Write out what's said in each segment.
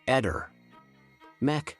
Eder. Mech.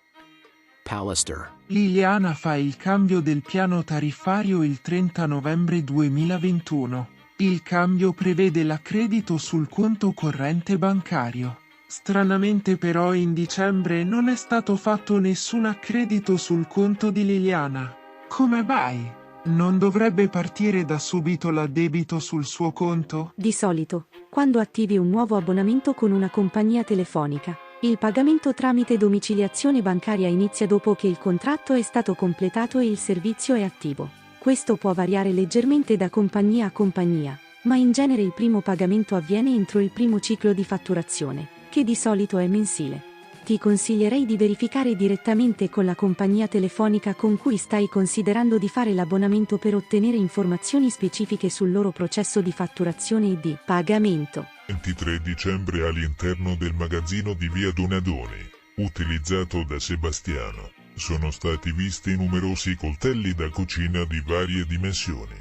Pallister. Liliana fa il cambio del piano tariffario il 30 novembre 2021. Il cambio prevede l'accredito sul conto corrente bancario. Stranamente però in dicembre non è stato fatto nessun accredito sul conto di Liliana. Come mai? Non dovrebbe partire da subito l'addebito sul suo conto? Di solito, quando attivi un nuovo abbonamento con una compagnia telefonica, il pagamento tramite domiciliazione bancaria inizia dopo che il contratto è stato completato e il servizio è attivo. Questo può variare leggermente da compagnia a compagnia, ma in genere il primo pagamento avviene entro il primo ciclo di fatturazione, che di solito è mensile. Ti consiglierei di verificare direttamente con la compagnia telefonica con cui stai considerando di fare l'abbonamento per ottenere informazioni specifiche sul loro processo di fatturazione e di pagamento. 23 dicembre all'interno del magazzino di via Donadoni, utilizzato da Sebastiano, sono stati visti numerosi coltelli da cucina di varie dimensioni,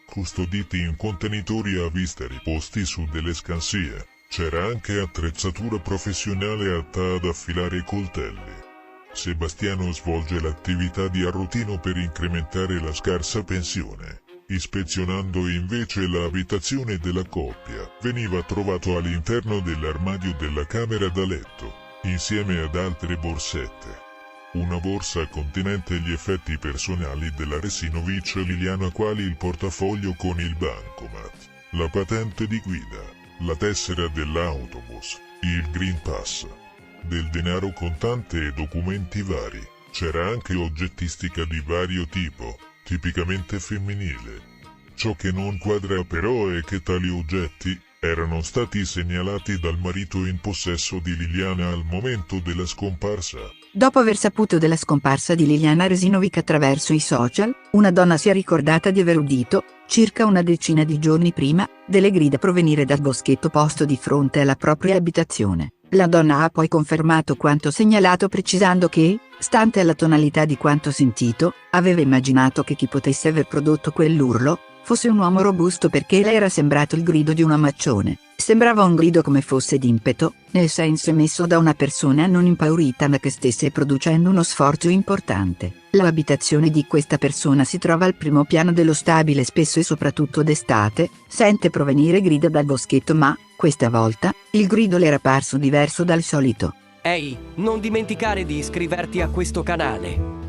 custoditi in contenitori a vista riposti su delle scansie. C'era anche attrezzatura professionale atta ad affilare i coltelli. Sebastiano svolge l'attività di arrotino per incrementare la scarsa pensione. Ispezionando invece l'abitazione della coppia, veniva trovato all'interno dell'armadio della camera da letto, insieme ad altre borsette. Una borsa contenente gli effetti personali della Resinovic Liliana quali il portafoglio con il bancomat, la patente di guida, la tessera dell'autobus, il Green Pass, del denaro contante e documenti vari. C'era anche oggettistica di vario tipo, tipicamente femminile. Ciò che non quadra però è che tali oggetti erano stati segnalati dal marito in possesso di Liliana al momento della scomparsa. Dopo aver saputo della scomparsa di Liliana Resinovic attraverso i social, una donna si è ricordata di aver udito, circa una decina di giorni prima, delle grida provenire dal boschetto posto di fronte alla propria abitazione. La donna ha poi confermato quanto segnalato precisando che, stante la tonalità di quanto sentito, aveva immaginato che chi potesse aver prodotto quell'urlo fosse un uomo robusto perché le era sembrato il grido di un omaccione. Sembrava un grido come fosse d'impeto, nel senso emesso da una persona non impaurita ma che stesse producendo uno sforzo importante. L'abitazione di questa persona si trova al primo piano dello stabile. Spesso e soprattutto d'estate, sente provenire grida dal boschetto ma, questa volta, il grido le era parso diverso dal solito. Ehi, non dimenticare di iscriverti a questo canale.